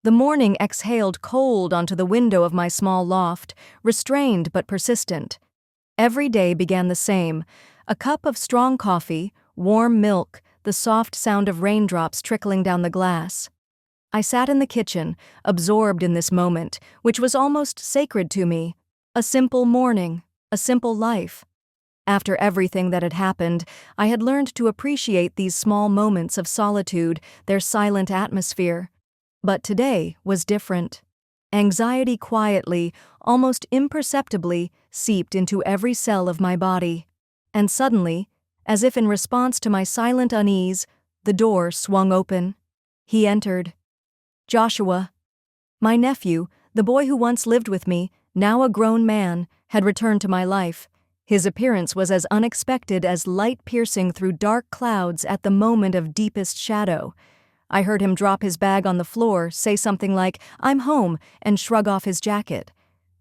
The morning exhaled cold onto the window of my small loft, restrained but persistent. Every day began the same: a cup of strong coffee, warm milk, the soft sound of raindrops trickling down the glass. I sat in the kitchen, absorbed in this moment, which was almost sacred to me. A simple morning, a simple life. After everything that had happened, I had learned to appreciate these small moments of solitude, their silent atmosphere. But today was different. Anxiety quietly, almost imperceptibly, seeped into every cell of my body. And suddenly, as if in response to my silent unease, the door swung open. He entered. Joshua. My nephew, the boy who once lived with me, now a grown man, had returned to my life. His appearance was as unexpected as light piercing through dark clouds at the moment of deepest shadow. I heard him drop his bag on the floor, say something like, "I'm home," and shrug off his jacket.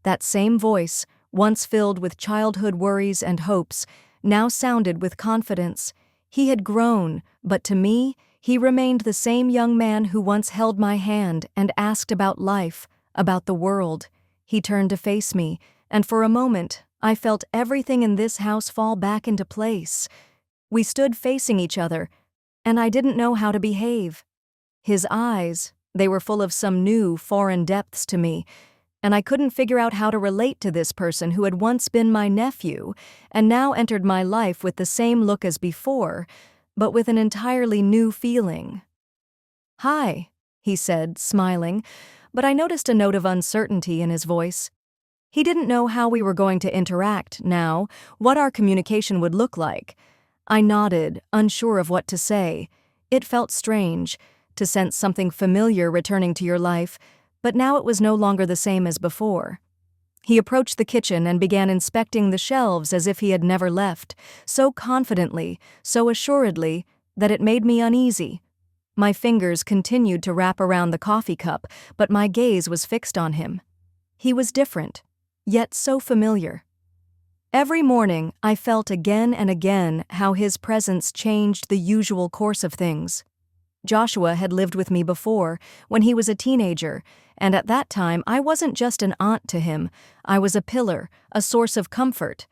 That same voice, once filled with childhood worries and hopes, now sounded with confidence. He had grown, but to me, he remained the same young man who once held my hand and asked about life, about the world. He turned to face me, and for a moment, I felt everything in this house fall back into place. We stood facing each other, and I didn't know how to behave. His eyes, they were full of some new, foreign depths to me, and I couldn't figure out how to relate to this person who had once been my nephew and now entered my life with the same look as before, but with an entirely new feeling. "Hi," he said, smiling, but I noticed a note of uncertainty in his voice. He didn't know how we were going to interact now, what our communication would look like. I nodded, unsure of what to say. It felt strange to sense something familiar returning to your life, but now it was no longer the same as before. He approached the kitchen and began inspecting the shelves as if he had never left, so confidently, so assuredly, that it made me uneasy. My fingers continued to wrap around the coffee cup, but my gaze was fixed on him. He was different, yet so familiar. Every morning, I felt again and again how his presence changed the usual course of things. Joshua had lived with me before, when he was a teenager, and at that time I wasn't just an aunt to him, I was a pillar, a source of comfort.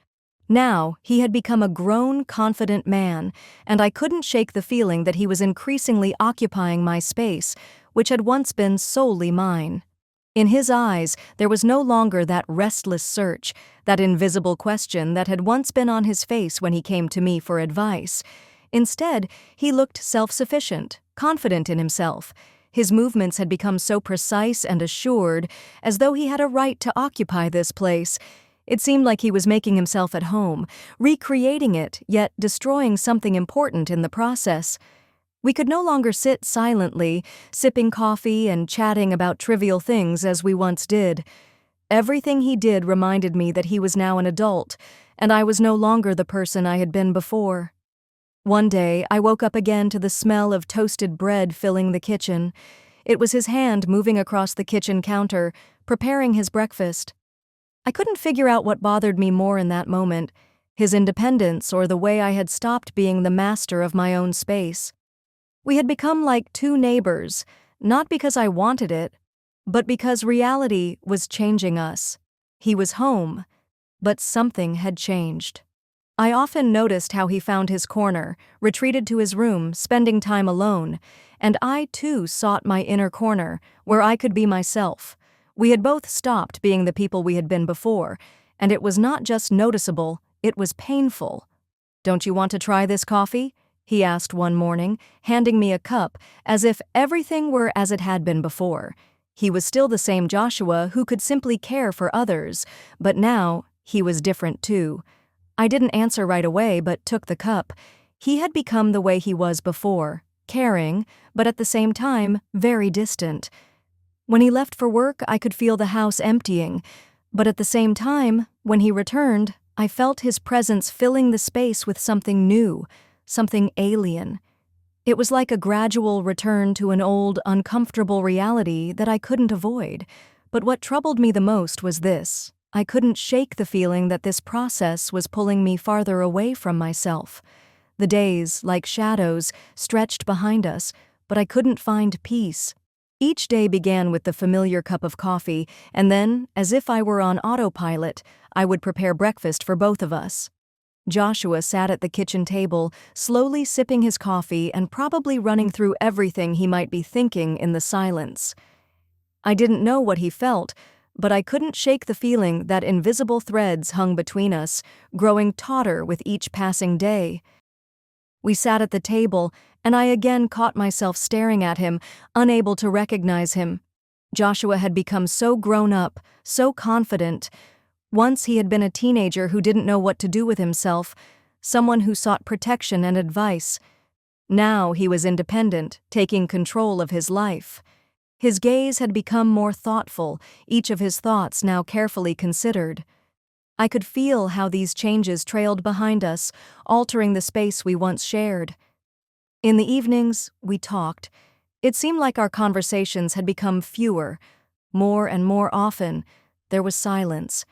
Now, he had become a grown, confident man, and I couldn't shake the feeling that he was increasingly occupying my space, which had once been solely mine. In his eyes, there was no longer that restless search, that invisible question that had once been on his face when he came to me for advice. Instead, he looked self-sufficient, confident in himself. His movements had become so precise and assured, as though he had a right to occupy this place. It seemed like he was making himself at home, recreating it, yet destroying something important in the process. We could no longer sit silently, sipping coffee and chatting about trivial things as we once did. Everything he did reminded me that he was now an adult, and I was no longer the person I had been before. One day, I woke up again to the smell of toasted bread filling the kitchen. It was his hand moving across the kitchen counter, preparing his breakfast. I couldn't figure out what bothered me more in that moment, his independence or the way I had stopped being the master of my own space. We had become like two neighbors, not because I wanted it, but because reality was changing us. He was home, but something had changed. I often noticed how he found his corner, retreated to his room, spending time alone, and I too sought my inner corner, where I could be myself. We had both stopped being the people we had been before, and it was not just noticeable, it was painful. "Don't you want to try this coffee?" he asked one morning, handing me a cup, as if everything were as it had been before. He was still the same Joshua who could simply care for others, but now he was different too. I didn't answer right away, but took the cup. He had become the way he was before, caring, but at the same time, very distant. When he left for work, I could feel the house emptying, but at the same time, when he returned, I felt his presence filling the space with something new, something alien. It was like a gradual return to an old, uncomfortable reality that I couldn't avoid. But what troubled me the most was this: I couldn't shake the feeling that this process was pulling me farther away from myself. The days, like shadows, stretched behind us, but I couldn't find peace. Each day began with the familiar cup of coffee, and then, as if I were on autopilot, I would prepare breakfast for both of us. Joshua sat at the kitchen table, slowly sipping his coffee and probably running through everything he might be thinking in the silence. I didn't know what he felt, but I couldn't shake the feeling that invisible threads hung between us, growing tauter with each passing day. We sat at the table, and I again caught myself staring at him, unable to recognize him. Joshua had become so grown up, so confident. Once he had been a teenager who didn't know what to do with himself, someone who sought protection and advice. Now he was independent, taking control of his life. His gaze had become more thoughtful, each of his thoughts now carefully considered. I could feel how these changes trailed behind us, altering the space we once shared. In the evenings, we talked. It seemed like our conversations had become fewer. More and more often, there was silence.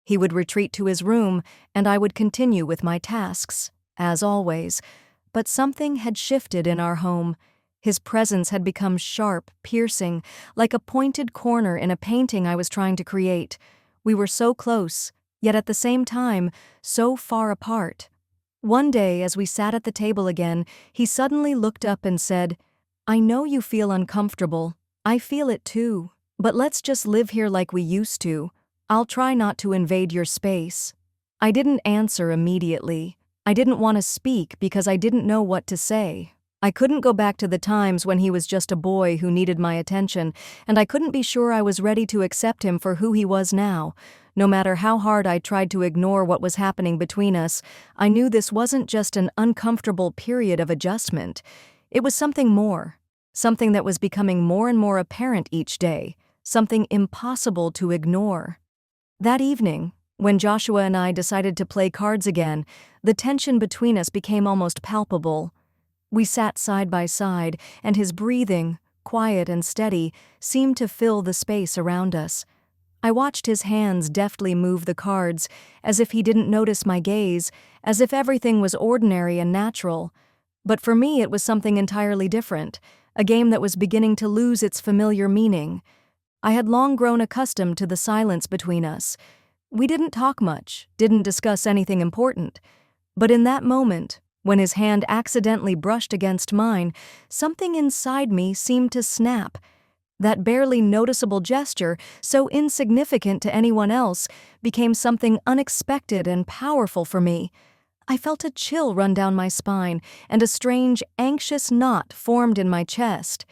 He would retreat to his room, and I would continue with my tasks, as always. But something had shifted in our home. His presence had become sharp, piercing, like a pointed corner in a painting I was trying to create. We were so close, yet at the same time, so far apart. One day, as we sat at the table again, he suddenly looked up and said, "I know you feel uncomfortable. I feel it too. But let's just live here like we used to. I'll try not to invade your space." I didn't answer immediately. I didn't want to speak because I didn't know what to say. I couldn't go back to the times when he was just a boy who needed my attention, and I couldn't be sure I was ready to accept him for who he was now. No matter how hard I tried to ignore what was happening between us, I knew this wasn't just an uncomfortable period of adjustment. It was something more, something that was becoming more and more apparent each day, something impossible to ignore. That evening, when Joshua and I decided to play cards again, the tension between us became almost palpable. We sat side by side, and his breathing, quiet and steady, seemed to fill the space around us. I watched his hands deftly move the cards, as if he didn't notice my gaze, as if everything was ordinary and natural. But for me it was something entirely different, a game that was beginning to lose its familiar meaning. I had long grown accustomed to the silence between us. We didn't talk much, didn't discuss anything important. But in that moment, when his hand accidentally brushed against mine, something inside me seemed to snap. That barely noticeable gesture, so insignificant to anyone else, became something unexpected and powerful for me. I felt a chill run down my spine, and a strange, anxious knot formed in my chest.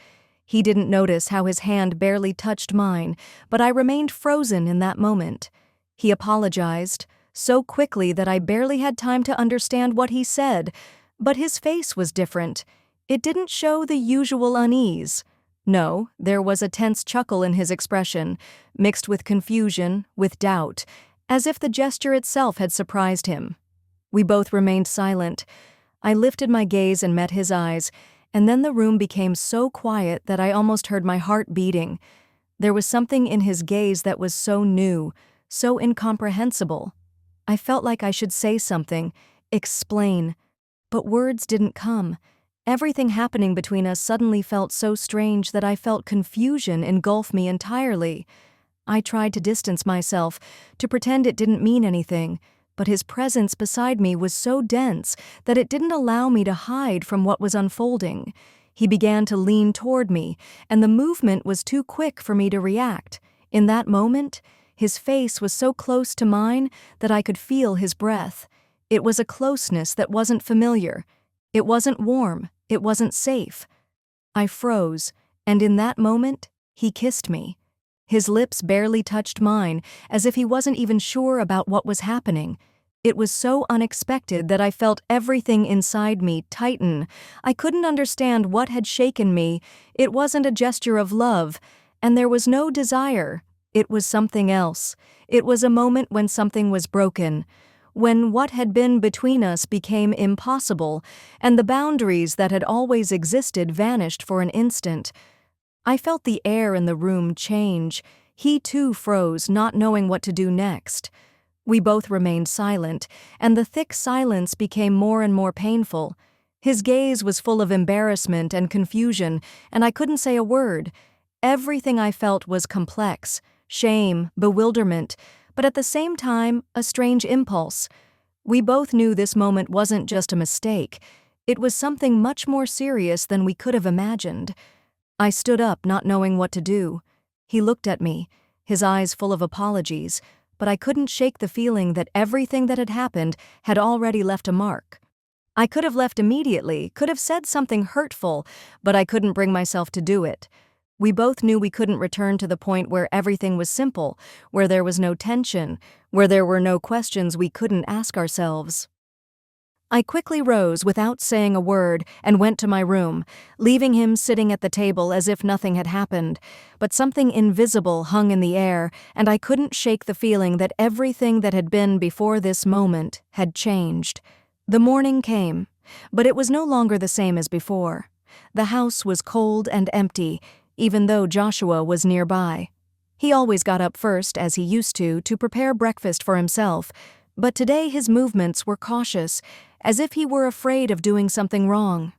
He didn't notice how his hand barely touched mine, but I remained frozen in that moment. He apologized, so quickly that I barely had time to understand what he said, but his face was different. It didn't show the usual unease. No, there was a tense chuckle in his expression, mixed with confusion, with doubt, as if the gesture itself had surprised him. We both remained silent. I lifted my gaze and met his eyes, and then the room became so quiet that I almost heard my heart beating. There was something in his gaze that was so new, so incomprehensible. I felt like I should say something, explain, but words didn't come. Everything happening between us suddenly felt so strange that I felt confusion engulf me entirely. I tried to distance myself, to pretend it didn't mean anything, but his presence beside me was so dense that it didn't allow me to hide from what was unfolding. He began to lean toward me, and the movement was too quick for me to react. In that moment, his face was so close to mine that I could feel his breath. It was a closeness that wasn't familiar. It wasn't warm. It wasn't safe. I froze, and in that moment, he kissed me. His lips barely touched mine, as if he wasn't even sure about what was happening. It was so unexpected that I felt everything inside me tighten. I couldn't understand what had shaken me. It wasn't a gesture of love, and there was no desire. It was something else. It was a moment when something was broken, when what had been between us became impossible, and the boundaries that had always existed vanished for an instant. I felt the air in the room change. He too froze, not knowing what to do next. We both remained silent, and the thick silence became more and more painful. His gaze was full of embarrassment and confusion, and I couldn't say a word. Everything I felt was complex: shame, bewilderment, but at the same time, a strange impulse. We both knew this moment wasn't just a mistake. It was something much more serious than we could have imagined. I stood up, not knowing what to do. He looked at me, his eyes full of apologies, but I couldn't shake the feeling that everything that had happened had already left a mark. I could have left immediately, could have said something hurtful, but I couldn't bring myself to do it. We both knew we couldn't return to the point where everything was simple, where there was no tension, where there were no questions we couldn't ask ourselves. I quickly rose without saying a word and went to my room, leaving him sitting at the table as if nothing had happened. But something invisible hung in the air, and I couldn't shake the feeling that everything that had been before this moment had changed. The morning came, but it was no longer the same as before. The house was cold and empty, even though Joshua was nearby. He always got up first, as he used to prepare breakfast for himself, but today his movements were cautious, as if he were afraid of doing something wrong.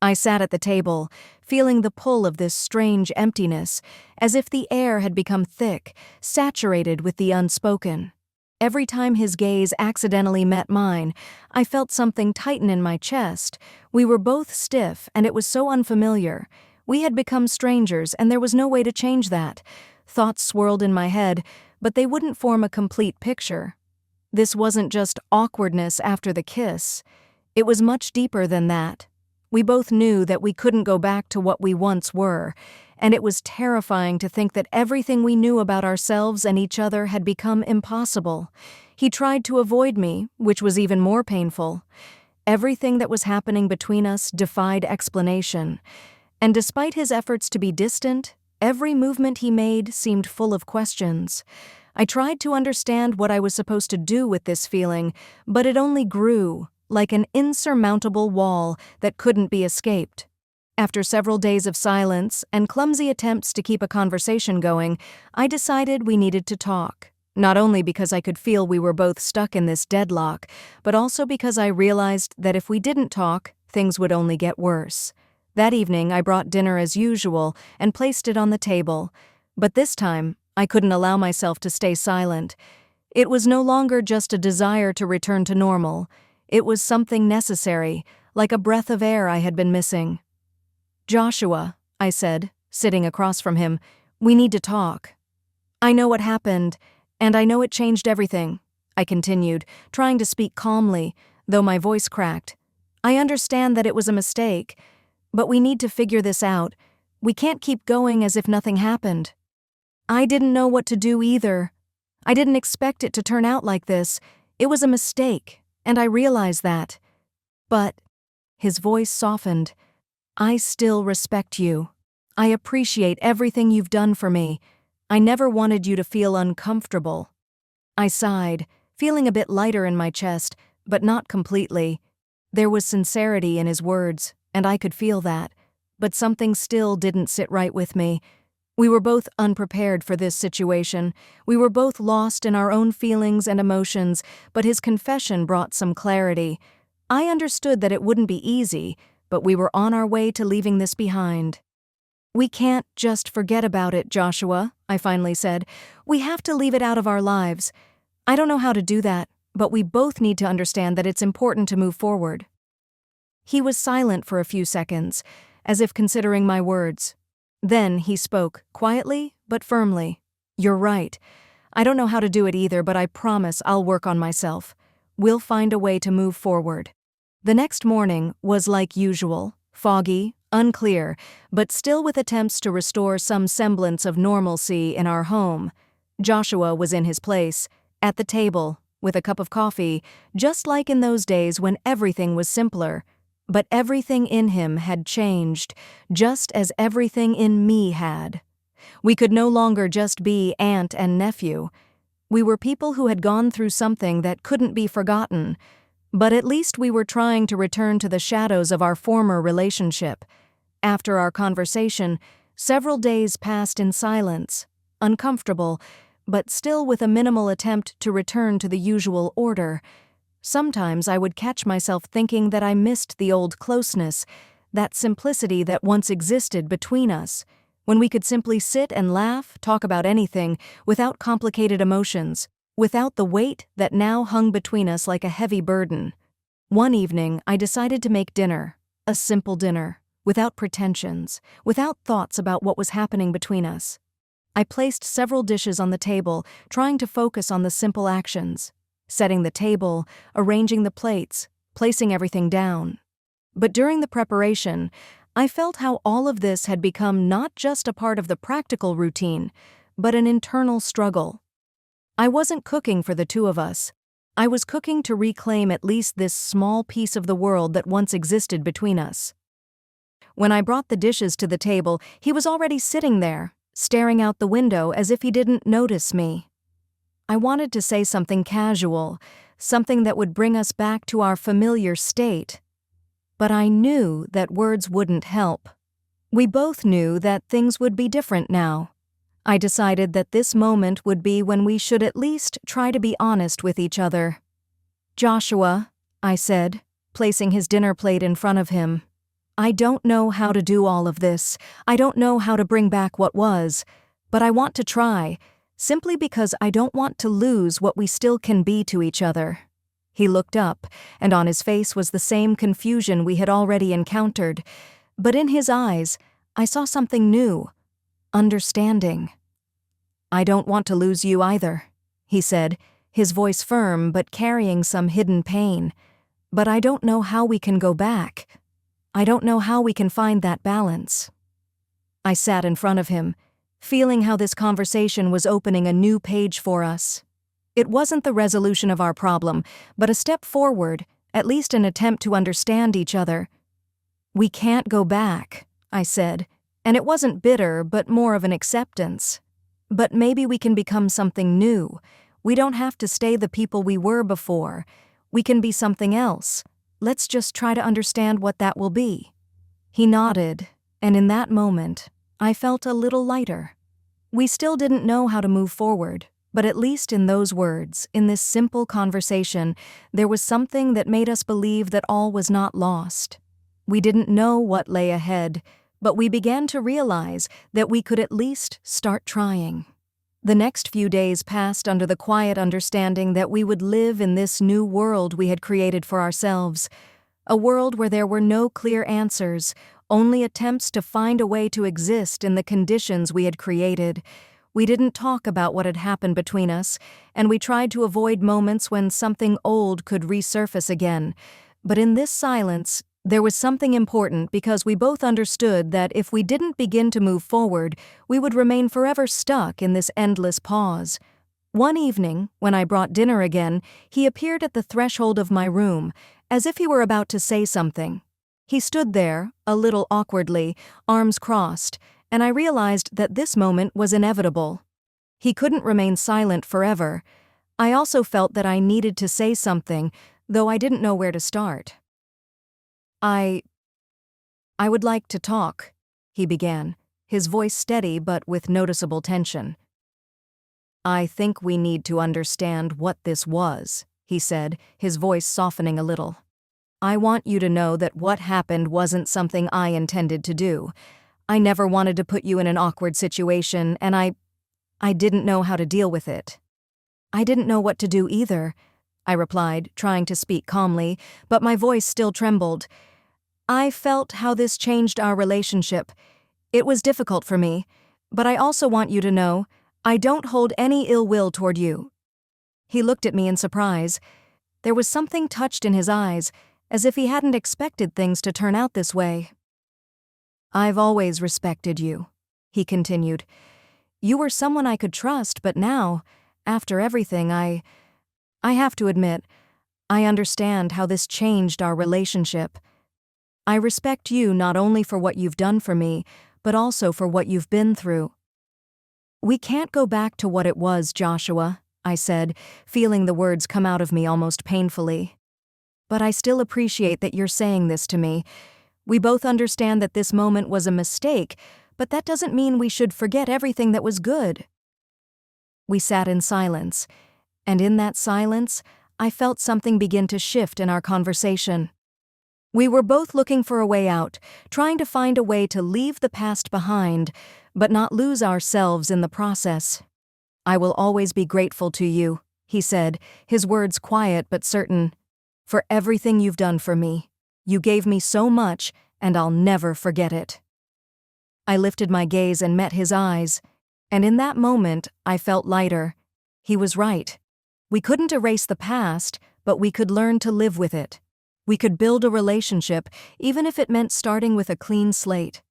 I sat at the table, feeling the pull of this strange emptiness, as if the air had become thick, saturated with the unspoken. Every time his gaze accidentally met mine, I felt something tighten in my chest. We were both stiff, and it was so unfamiliar. We had become strangers, and there was no way to change that. Thoughts swirled in my head, but they wouldn't form a complete picture. This wasn't just awkwardness after the kiss. It was much deeper than that. We both knew that we couldn't go back to what we once were, and it was terrifying to think that everything we knew about ourselves and each other had become impossible. He tried to avoid me, which was even more painful. Everything that was happening between us defied explanation. And despite his efforts to be distant, every movement he made seemed full of questions. I tried to understand what I was supposed to do with this feeling, but it only grew, like an insurmountable wall that couldn't be escaped. After several days of silence and clumsy attempts to keep a conversation going, I decided we needed to talk. Not only because I could feel we were both stuck in this deadlock, but also because I realized that if we didn't talk, things would only get worse. That evening, I brought dinner as usual and placed it on the table. But this time, I couldn't allow myself to stay silent. It was no longer just a desire to return to normal. It was something necessary, like a breath of air I had been missing. "Joshua," I said, sitting across from him, "we need to talk. I know what happened, and I know it changed everything," I continued, trying to speak calmly, though my voice cracked. "I understand that it was a mistake, but we need to figure this out. We can't keep going as if nothing happened." I didn't know what to do either. I didn't expect it to turn out like this. It was a mistake, and I realized that. But, his voice softened, "I still respect you. I appreciate everything you've done for me. I never wanted you to feel uncomfortable." I sighed, feeling a bit lighter in my chest, but not completely. There was sincerity in his words, and I could feel that, but something still didn't sit right with me. We were both unprepared for this situation. We were both lost in our own feelings and emotions, but his confession brought some clarity. I understood that it wouldn't be easy, but we were on our way to leaving this behind. "We can't just forget about it, Joshua," I finally said. "We have to leave it out of our lives. I don't know how to do that, but we both need to understand that it's important to move forward." He was silent for a few seconds, as if considering my words. Then he spoke, quietly but firmly. "You're right. I don't know how to do it either, but I promise I'll work on myself. We'll find a way to move forward." The next morning was like usual, foggy, unclear, but still with attempts to restore some semblance of normalcy in our home. Joshua was in his place, at the table, with a cup of coffee, just like in those days when everything was simpler. But everything in him had changed, just as everything in me had. We could no longer just be aunt and nephew. We were people who had gone through something that couldn't be forgotten, but at least we were trying to return to the shadows of our former relationship. After our conversation, several days passed in silence, uncomfortable, but still with a minimal attempt to return to the usual order. Sometimes I would catch myself thinking that I missed the old closeness, that simplicity that once existed between us. when we could simply sit and laugh, talk about anything, without complicated emotions, without the weight that now hung between us like a heavy burden. One evening, I decided to make dinner, a simple dinner, without pretensions, without thoughts about what was happening between us. I placed several dishes on the table, trying to focus on the simple actions, setting the table, arranging the plates, placing everything down. But during the preparation, I felt how all of this had become not just a part of the practical routine, but an internal struggle. I wasn't cooking for the two of us. I was cooking to reclaim at least this small piece of the world that once existed between us. When I brought the dishes to the table, he was already sitting there, staring out the window as if he didn't notice me. I wanted to say something casual, something that would bring us back to our familiar state. But I knew that words wouldn't help. We both knew that things would be different now. I decided that this moment would be when we should at least try to be honest with each other. "Joshua," I said, placing his dinner plate in front of him, "I don't know how to do all of this. I don't know how to bring back what was, but I want to try, simply because I don't want to lose what we still can be to each other." He looked up, and on his face was the same confusion we had already encountered, but in his eyes, I saw something new, understanding. "I don't want to lose you either," he said, his voice firm but carrying some hidden pain. "But I don't know how we can go back. I don't know how we can find that balance." I sat in front of him, feeling how this conversation was opening a new page for us. It wasn't the resolution of our problem, but a step forward, at least an attempt to understand each other. "We can't go back," I said, and it wasn't bitter, but more of an acceptance. "But maybe we can become something new. We don't have to stay the people we were before. We can be something else. Let's just try to understand what that will be." He nodded, and in that moment, I felt a little lighter. We still didn't know how to move forward, but at least in those words, in this simple conversation, there was something that made us believe that all was not lost. We didn't know what lay ahead, but we began to realize that we could at least start trying. The next few days passed under the quiet understanding that we would live in this new world we had created for ourselves, a world where there were no clear answers, only attempts to find a way to exist in the conditions we had created. We didn't talk about what had happened between us, and we tried to avoid moments when something old could resurface again. But in this silence, there was something important because we both understood that if we didn't begin to move forward, we would remain forever stuck in this endless pause. One evening, when I brought dinner again, he appeared at the threshold of my room, as if he were about to say something. He stood there, a little awkwardly, arms crossed, and I realized that this moment was inevitable. He couldn't remain silent forever. I also felt that I needed to say something, though I didn't know where to start. I would like to talk," he began, his voice steady but with noticeable tension. "I think we need to understand what this was," he said, his voice softening a little. "I want you to know that what happened wasn't something I intended to do. I never wanted to put you in an awkward situation, and I didn't know how to deal with it." "I didn't know what to do either," I replied, trying to speak calmly, but my voice still trembled. "I felt how this changed our relationship. It was difficult for me, but I also want you to know, I don't hold any ill will toward you." He looked at me in surprise. There was something touched in his eyes, as if he hadn't expected things to turn out this way. "I've always respected you," he continued. "You were someone I could trust, but now, after everything, I have to admit, I understand how this changed our relationship. I respect you not only for what you've done for me, but also for what you've been through." "We can't go back to what it was, Joshua," I said, feeling the words come out of me almost painfully. "But I still appreciate that you're saying this to me. We both understand that this moment was a mistake, but that doesn't mean we should forget everything that was good." We sat in silence, and in that silence, I felt something begin to shift in our conversation. We were both looking for a way out, trying to find a way to leave the past behind, but not lose ourselves in the process. "I will always be grateful to you," he said, his words quiet but certain, "for everything you've done for me. You gave me so much, and I'll never forget it." I lifted my gaze and met his eyes, and in that moment I felt lighter. He was right. We couldn't erase the past, but we could learn to live with it. We could build a relationship, even if it meant starting with a clean slate.